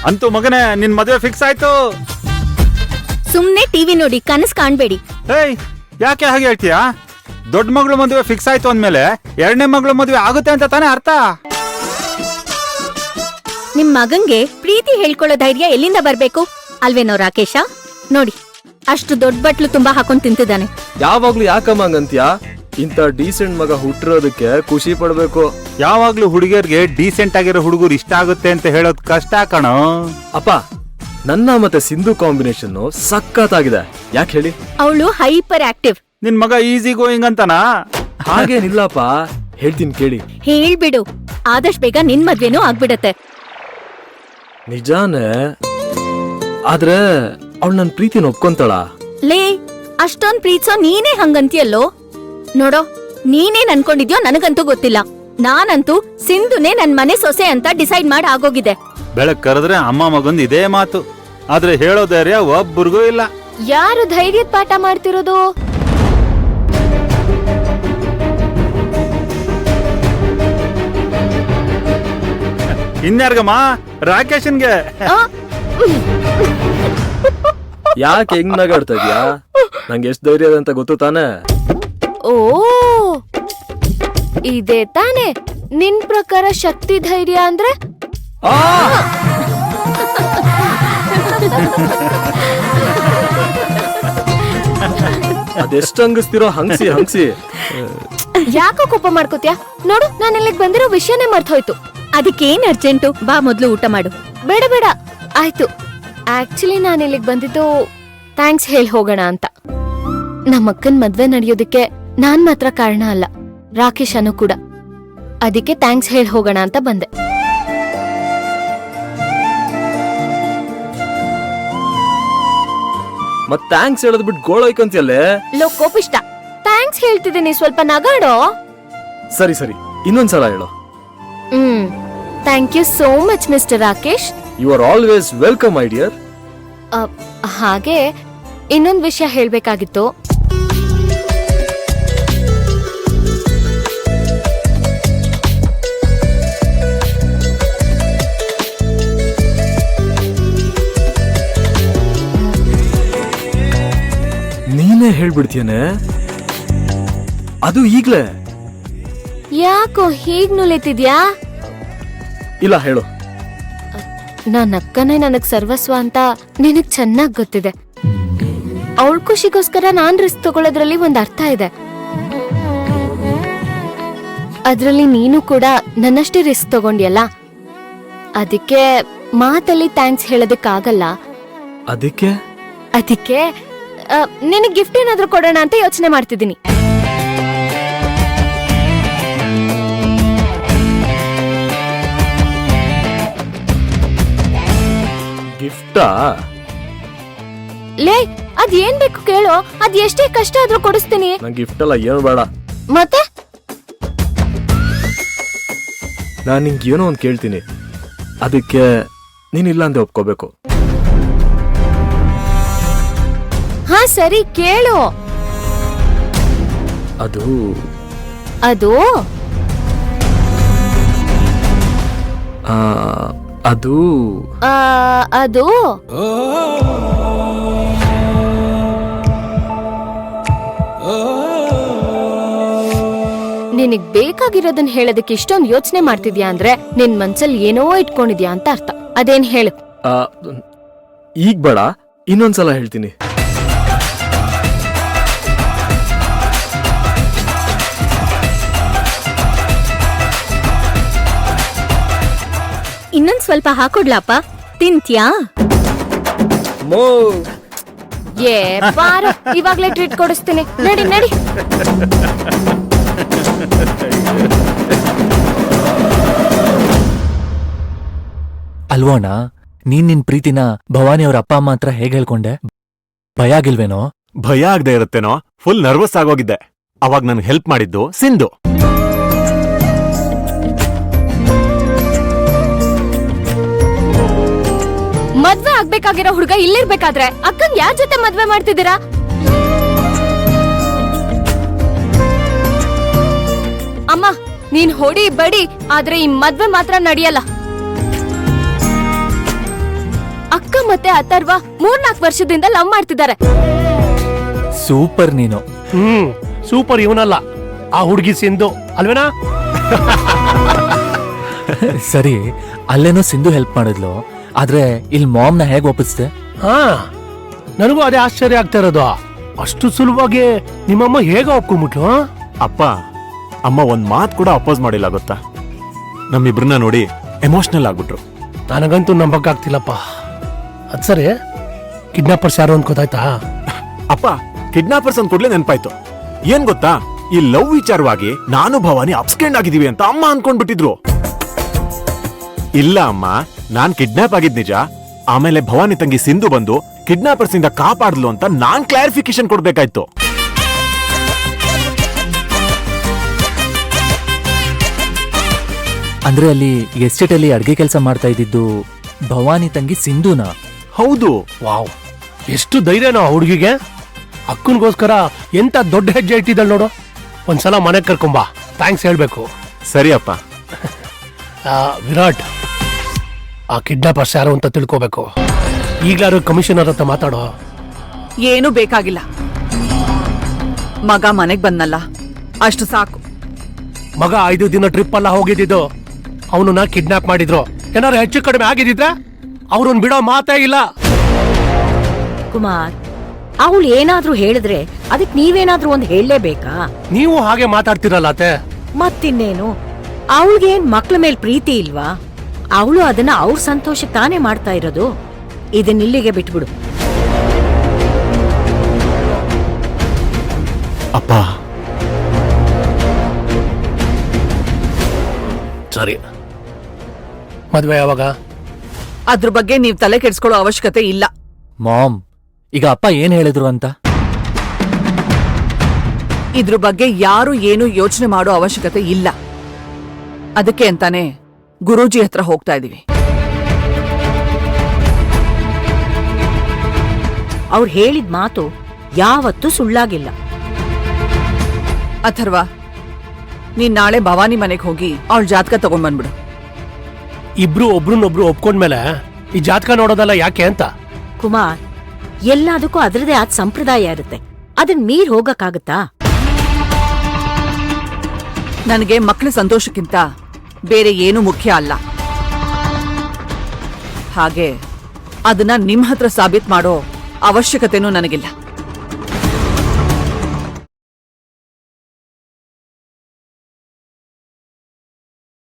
ಅಂತೂ ಮಗನೇ ನಿನ್ ಮದುವೆ ಫಿಕ್ಸ್ ಆಯ್ತು. ಸುಮ್ನೆ ಟಿವಿ ನೋಡಿ ಕನಸು ಕಾಣ್ಬೇಡಿ. ಏಯ್ ಯಾಕೆ ಹಾಗೆ ಹೇಳ್ತೀಯಾ? ದೊಡ್ಡ ಮಗಳು ಮದುವೆ ಫಿಕ್ಸ್ ಆಯ್ತು ಅಂದ್ಮೇಲೆ ಎರಡನೇ ಮಗಳು ಮದುವೆ ಆಗುತ್ತೆ ಅಂತ ತಾನೇ ಅರ್ಥ. ನಿಮ್ ಮಗಂಗೆ ಪ್ರೀತಿ ಹೇಳ್ಕೊಳ್ಳೋ ಧೈರ್ಯ ಎಲ್ಲಿಂದ ಬರ್ಬೇಕು ಅಲ್ವೇನೋ ರಾಕೇಶ? ನೋಡಿ ಅಷ್ಟು ದೊಡ್ಡ ಬಟ್ಲು ತುಂಬಾ ಹಾಕೊಂಡ್ ತಿಂತಿದ್ದಾನೆ. ಯಾವಾಗ್ಲೂ ಯಾಕಮ್ಮ ಹಂಗಂತ್ಯಾ? ಇಂತ ಡೀಸೆಂಟ್ ಮಗ ಹುಟ್ಟಿರೋದಕ್ಕೆ ಖುಷಿ ಪಡ್ಬೇಕು. ಯಾವಾಗ್ಲೂ ಹುಡುಗಿಯರ್ಗೆ ಡೀಸೆಂಟ್ ಆಗಿರೋ ಹುಡುಗರು ಇಷ್ಟ ಆಗುತ್ತೆ ಅಂತ ಹೇಳೋದ್ ಕಷ್ಟ ಕಣೋ. ಅಪ್ಪ, ನನ್ನ ಮತ್ತೆ ಸಿಂಧು ಕಾಂಬಿನೇಷನ್ ಸಖತ್ತಾಗಿದೆ. ಯಾಕೆ ಹೇಳಿ? ಅವಳು ಹೈಪರ್ ಆಕ್ಟಿವ್. ನಿನ್ ಮಗ ಈಸಿ ಗೋಯಿಂಗ್ ಅಂತನಾ? ಹಾಗೇನಿಲ್ಲಪ್ಪ, ಹೇಳ್ತೀನಿ ಕೇಳಿ. ಹೇಳ್ಬಿಡು, ಆದಷ್ಟು ಬೇಗ ನಿನ್ ಮದ್ವೆನೂ ಆಗ್ಬಿಡತ್ತೆ. ನಿಜಾನೇ, ಆದ್ರೆ ಅವಳು ನನ್ ಪ್ರೀತಿನ ಒಪ್ಕೊಂತಾಳ? ಲೇ, ಅಷ್ಟೊಂದ್ ಪ್ರೀತಿಸೋ ನೀನೇ ಹಂಗಂತಿಯಲ್ಲೋ. ನೋಡೋ, ನೀನೇನ್ ಅನ್ಕೊಂಡಿದ್ಯೋ ನನಗಂತೂ ಗೊತ್ತಿಲ್ಲ. ನಾನಂತೂ ಸಿಂಧುನೇ ನನ್ ಮನೆ ಸೊಸೆ ಅಂತ ಡಿಸೈಡ್ ಮಾಡಿ ಆಗೋಗಿದೆ. ಬೆಳಕ್ ಕರೆದ್ರೆ ಅಮ್ಮ ಮಗಂದ್ ಇದೇ ಮಾತು, ಆದ್ರೆ ಹೇಳೋ ಧೈರ್ಯ ಒಬ್ಬರಿಗೂ ಇಲ್ಲ. ಯಾರು ಧೈರ್ಯದ ಪಾಠ ಮಾಡ್ತಿರೋದು? ಇನ್ಯಾರ್ಗಮ್ಮ? ರಾಕೇಶನ್ಗೆ. ಯಾಕೆ ಹೆಂಗ್ ನಗಾಡ್ತಾ ಇದ್ಯಾ? ನಂಗೆ ಎಷ್ಟ್ ಧೈರ್ಯ ಇದೆ ಅಂತ ಗೊತ್ತು ತಾನೆ? ಓ, ಇದೇ ತಾನೆ ನಿನ್ ಪ್ರಕಾರ ಶಕ್ತಿ ಧೈರ್ಯ ಅಂದ್ರೆ? ಅದೆಷ್ಟು ಹಂಗಿಸ್ತಿರೋ ಹಂಗ್ಸಿ ಹಂಗ್ಸಿ. ಯಾಕೋ ಕೋಪ ಮಾಡ್ಕೋತ್ಯಾ? ನೋಡು, ನಾನು ಇಲ್ಲಿಗೆ ಬಂದಿರೋ ವಿಷಯನೇ ಮರ್ತೋಯ್ತು. ಅದಕ್ಕೇನ್ ಅರ್ಜೆಂಟು? ಬಾ ಮೊದ್ಲು ಊಟ ಮಾಡು. ಬೇಡ ಬೇಡ, ಆಯ್ತು. ಆಕ್ಚುಲಿ ನಾನು ಇಲ್ಲಿಗೆ ಬಂದಿದ್ದು ಥ್ಯಾಂಕ್ಸ್ ಹೇಳಿ ಹೋಗೋಣ ಅಂತ. ನಮ್ಮಕ್ಕನ್ ಮದ್ವೆ ನಡೆಯೋದಕ್ಕೆ ನಾನ್ ಮಾತ್ರ ಕಾರಣ ಅಲ್ಲ, ರಾಕೇಶ್ ಅನು ಕೂಡ. ಅದಕ್ಕೆ ಥ್ಯಾಂಕ್ಸ್ ಹೇಳಿ ಹೋಗೋಣ ಅಂತ ಬಂದೆ. ಮತ್ ಥ್ಯಾಂಕ್ಸ್ ಹೇಳದ್ ಬಿಟ್ಟು ಗೋಳೈಕಂತಿಯಲ್ಲೇ. ಲೋ ಕೋಪಿಷ್ಟ, ಥ್ಯಾಂಕ್ಸ್ ಹೇಳ್ತಿದ್ದೀನಿ, ಸ್ವಲ್ಪ ನಗಾಡೋ. ಸರಿ ಸರಿ, ಇನ್ನೊಂದ್ಸಲ ಹೇಳು. Thank you so much mister Rakesh. You are always welcome my dear. ಹಾಗೆ ಇನ್ನೊಂದ್ ವಿಷಯ ಹೇಳ್ಬೇಕಾಗಿತ್ತು. ನೀನೇ ಹೇಳ್ಬಿಡ್ತೀಯನೆ? ಅದು ಈಗ್ಲೇ? ಯಾಕೋ ಹೀಗ್ ನುಲಿತಿದ್ಯಾ? ಇಲ್ಲ, ಹೇಳು. ನನ್ನ ಅಕ್ಕನೇ ನನಗ್ ಸರ್ವಸ್ವ ಅಂತ ನಿನಗ್ ಚೆನ್ನಾಗ್ ಗೊತ್ತಿದೆ. ಅವಳ ಖುಷಿಗೋಸ್ಕರ ನಾನ್ ರಿಸ್ಕ್ ತಗೊಳ್ಳೋದ್ರಲ್ಲಿ ಒಂದ್ ಅರ್ಥ ಇದೆ. ಅದ್ರಲ್ಲಿ ನೀನು ಕೂಡ ನನ್ನಷ್ಟೇ ರಿಸ್ಕ್ ತಗೊಂಡ್ಯಲ್ಲ, ಅದಕ್ಕೆ ಮಾತಲ್ಲಿ ಥ್ಯಾಂಕ್ಸ್ ಹೇಳೋದಕ್ಕಾಗಲ್ಲ. ಅದಕ್ಕೆ ನಿನಗ್ ಗಿಫ್ಟ್ ಏನಾದ್ರೂ ಕೊಡೋಣ ಅಂತ ಯೋಚನೆ ಮಾಡ್ತಿದ್ದೀನಿ. ಗಿಫ್ಟಾ? ಲೇ, ಅದ್ ಏನ್ ಬೇಕು ಕೇಳೋ, ಅದ್ ಎಷ್ಟೇ ಕಷ್ಟ ಆದ್ರೂ ಕೊಡಿಸ್ತೀನಿ. ನಂಗೆ ಗಿಫ್ಟ್ ಅಲ್ಲ, ಏನು ಬೇಡ. ಮತ್ತೆ ನಾನ್ ನಿಂಗೆ ಏನೋ ಒಂದ್ ಕೇಳ್ತೀನಿ, ಅದಕ್ಕೆ ನೀನಿಲ್ಲ ಅಂದೆ ಒಪ್ಕೋಬೇಕು. ಹಾ ಸರಿ, ಕೇಳು. ಅದು ಅದು ಅದು ಅದು ನಿನಗ್ ಬೇಕಾಗಿರೋದನ್ನ ಹೇಳೋದಕ್ಕೆ ಇಷ್ಟೊಂದು ಯೋಚನೆ ಮಾಡ್ತಿದ್ಯಾ ಅಂದ್ರೆ ನಿನ್ ಮನ್ಸಲ್ಲಿ ಏನೋ ಇಟ್ಕೊಂಡಿದ್ಯಾ ಅಂತ ಅರ್ಥ. ಅದೇನ್ ಹೇಳು. ಈಗ ಬೇಡ, ಇನ್ನೊಂದ್ಸಲ ಹೇಳ್ತೀನಿ. ಇನ್ನೊಂದ್ ಸ್ವಲ್ಪ ಹಾಕೊಡ್ಲಪ್ಪ, ತಿಂತ್ಯಾ? ಏ ಬಾರೋ, ಇವಾಗ್ಲೇ ಟ್ರೀಟ್ ಕೊಡಿಸ್ತೀನಿ. ನಡಿ ನಡಿ. ಅಲ್ವೋಣ, ನೀನ್ ನಿನ್ ಪ್ರೀತಿನ ಭವಾನಿ ಅವ್ರ ಅಪ್ಪ ಅಮ್ಮ ಹತ್ರ ಹೇಗ್ ಹೇಳ್ಕೊಂಡೆ? ಭಯ ಆಗಿಲ್ವೇನೋ? ಭಯ ಆಗದೆ ಇರುತ್ತೇನೋ, ಫುಲ್ ನರ್ವಸ್ ಆಗೋಗಿದ್ದೆ. ಅವಾಗ ನನ್ಗೆ ಹೆಲ್ಪ್ ಮಾಡಿದ್ದು ಸಿಂಧು. ಮದ್ವೆ ಆಗ್ಬೇಕಾಗಿರೋ ಹುಡುಗ ಇಲ್ಲಿರ್ಬೇಕಾದ್ರೆ ಅಕ್ಕಂಗ್ ಯಾರ್ ಜೊತೆ ಮದ್ವೆ ಮಾಡ್ತಿದ್ದೀರಾ? ಅಮ್ಮ, ನೀನ್ ಹೊಡಿ ಬಡಿ, ಆದ್ರೆ ಈ ಮದ್ವೆ ಮಾತ್ರ ನಡೆಯಲ್ಲ. ಮತ್ತೆ ಅಥರ್ವ 3-4 ವರ್ಷದಿಂದ ಲವ್ ಮಾಡ್ತಿದ್ದಾರೆ. ಸೂಪರ್ ನೀನು. ಸೂಪರ್ ಇವನಲ್ಲ, ಆ ಹುಡುಗಿ ಸಿಂಧು ಅಲ್ವೇನಾ? ಸರಿ, ಅಲ್ಲೇನೋ ಸಿಂಧು ಹೆಲ್ಪ್ ಮಾಡಿದ್ಲು, ಆದ್ರೆ ಇಲ್ಲಿ ಮಾಮ್ನ ಹೇಗ್ ಒಪ್ಪಿಸ್ದೆ? ಹಾ, ನನಗೂ ಅದೇ ಆಶ್ಚರ್ಯ ಆಗ್ತಾ ಇರೋದು. ಅಷ್ಟು ಸುಲಭವಾಗಿ ನಿಮ್ಮಮ್ಮ ಹೇಗ ಒಪ್ಕೊಂಡ್ಬಿಟ್ಲು? ಅಪ್ಪ ಅಮ್ಮ ಒಂದ್ ಮಾತ್ ಕೂಡ ಅಪೋಸ್ ಮಾಡಿಲ್ಲ ಗೊತ್ತಾ. ನಮ್ಮಿಬ್ರನ್ನ ನೋಡಿ ಎಮೋಷನಲ್ ಆಗ್ಬಿಟ್ರು. ನನಗಂತೂ ನಂಬಕ್ಕಾಗ್ತಿಲ್ಲಪ್ಪ. ಅದ್ ಸರಿ, ಕಿಡ್ನಾಪರ್ಸ್ ಯಾರು ಅಂತ ಗೊತ್ತಾಯ್ತಾ? ಅಪ್ಪ ಕಿಡ್ನಾಪರ್ಸ್ ಅಂದ್ ಕೂಡ್ಲೆ ನೆನ್ಪಾಯ್ತು. ಏನ್ ಗೊತ್ತಾ, ಈ ಲವ್ ವಿಚಾರವಾಗಿ ನಾನು ಭವಾನಿ ಅಪ್ಸ್ಕೆಂಡ್ ಆಗಿದೀವಿ ಅಂತ ಅಮ್ಮ ಅನ್ಕೊಂಡ್ಬಿಟ್ಟಿದ್ರು. ಇಲ್ಲ ಅಮ್ಮ, ನಾನ್ ಕಿಡ್ನಾಪ್ ಆಗಿದ್ ನಿಜ. ಆಮೇಲೆ ಭವಾನಿ ತಂಗಿ ಸಿಂಧು ಬಂದು ಕಿಡ್ನಾಪರ್ಸ್ ಇಂದ ಕಾಪಾಡ್ಲು ಅಂತ ನಾನ್ ಕ್ಲಾರಿಫಿಕೇಶನ್ ಕೊಡ್ಬೇಕಾಯ್ತು. ಅಂದ್ರೆ ಅಲ್ಲಿ ಎಸ್ಟೇಟ್ ಅಲ್ಲಿ ಅಡ್ಗೆ ಕೆಲಸ ಮಾಡ್ತಾ ಇದ್ದಿದ್ದು ಭವಾನಿ ತಂಗಿ ಸಿಂಧುನಾ? ಹೌದು. ವಾವ್, ಎಷ್ಟು ಧೈರ್ಯನೋ ಆ ಹುಡುಗಿಗೆ. ಅಕ್ಕನ್ಗೋಸ್ಕರ ಎಂತ ದೊಡ್ಡ ಹೆಜ್ಜೆ ಇಟ್ಟಿದ್ದಳು ನೋಡು. ಒಂದ್ಸಲ ಮನೆಗೆ ಕರ್ಕೊಂಬಾ, ಥ್ಯಾಂಕ್ಸ್ ಹೇಳ್ಬೇಕು. ಸರಿ ಅಪ್ಪ. ವಿರಾಟ್, ಆ ಕಿಡ್ನಾಪರ್ಸ್ ಯಾರು ಅಂತ ತಿಳ್ಕೋಬೇಕು. ಈಗ್ಲಾರು ಕಮಿಷನರ್ ಹತ್ರ ಮಾತಾಡೋ. ಏನೂ ಬೇಕಾಗಿಲ್ಲ, ಮಗ ಮನೆಗ್ ಬಂದಲ್ಲ ಅಷ್ಟು ಸಾಕು. ಮಗ 5 ದಿನ ಟ್ರಿಪ್ ಅಲ್ಲ ಹೋಗಿದ್ದು, ಅವನನ್ನ ಕಿಡ್ನಾಪ್ ಮಾಡಿದ್ರು. ಏನಾರು ಹೆಚ್ಚು ಕಡಿಮೆ ಆಗಿದ್ರೆ ಅವ್ರನ್ನ ಬಿಡೋ ಮಾತೇ ಇಲ್ಲ. ಕುಮಾರ್, ಅವಳು ಏನಾದ್ರೂ ಹೇಳಿದ್ರೆ ಅದಕ್ ನೀವೇನಾದ್ರೂ ಒಂದ್ ಹೇಳಲೇಬೇಕಾ? ನೀವು ಹಾಗೆ ಮಾತಾಡ್ತಿರಲ್ಲ ಅತ್ತೆ. ಮತ್ತಿನ್ನೇನು, ಅವಳಿಗೇನ್ ಮಕ್ಳ ಮೇಲ್ ಪ್ರೀತಿ ಇಲ್ವಾ? ಅವಳು ಅದನ್ನ ಅವ್ರ ಸಂತೋಷಕ್ಕೆ ತಾನೇ ಮಾಡ್ತಾ ಇರೋದು. ಇದನ್ನಿಲ್ಲಿಗೆ ಬಿಟ್ಬಿಡು. ಅಪ್ಪ ಸರಿ, ಮದ್ವೆ ಯಾವಾಗ? ಅದ್ರ ಬಗ್ಗೆ ನೀವ್ ತಲೆ ಕೆಡ್ಸ್ಕೊಳ್ಳೋ ಅವಶ್ಯಕತೆ ಇಲ್ಲ. ಮಾಮ್, ಈಗ ಅಪ್ಪ ಏನ್ ಹೇಳಿದ್ರು ಅಂತ? ಇದ್ರ ಬಗ್ಗೆ ಯಾರು ಏನು ಯೋಚನೆ ಮಾಡೋ ಅವಶ್ಯಕತೆ ಇಲ್ಲ. ಅದಕ್ಕೆ ಅಂತಾನೆ ಗುರೂಜಿ ಹತ್ರ ಹೋಗ್ತಾ ಇದೀವಿ. ಅವ್ರು ಹೇಳಿದ ಮಾತು ಯಾವತ್ತೂ ಸುಳ್ಳಾಗಿಲ್ಲ. ಅಥರ್ವ, ನೀನ್ ನಾಳೆ ಭವಾನಿ ಮನೆಗ್ ಹೋಗಿ ಅವಳ ಜಾತಕ ತಗೊಂಡ್ಬಂದ್ಬಿಡು. ಇಬ್ರು ಒಬ್ರನ್ನೊಬ್ರು ಒಪ್ಕೊಂಡ್ಮೇಲೆ ಈ ಜಾತಕ ನೋಡೋದಲ್ಲ ಯಾಕೆ ಅಂತ? ಕುಮಾರ್, ಎಲ್ಲದಕ್ಕೂ ಅದರದೇ ಆದ ಸಂಪ್ರದಾಯ ಇರುತ್ತೆ. ಅದನ್ ಮೀರ್ ಹೋಗಕ್ಕಾಗತ್ತಾ? ನನಗೆ ಮಕ್ಳ ಸಂತೋಷಕ್ಕಿಂತ ಬೇರೆ ಏನೂ ಮುಖ್ಯ ಅಲ್ಲ. ಹಾಗೆ ಅದನ್ನ ನಿಮ್ ಹತ್ರ ಸಾಬೀತ್ ಮಾಡೋ ಅವಶ್ಯಕತೆನೂ ನನಗಿಲ್ಲ.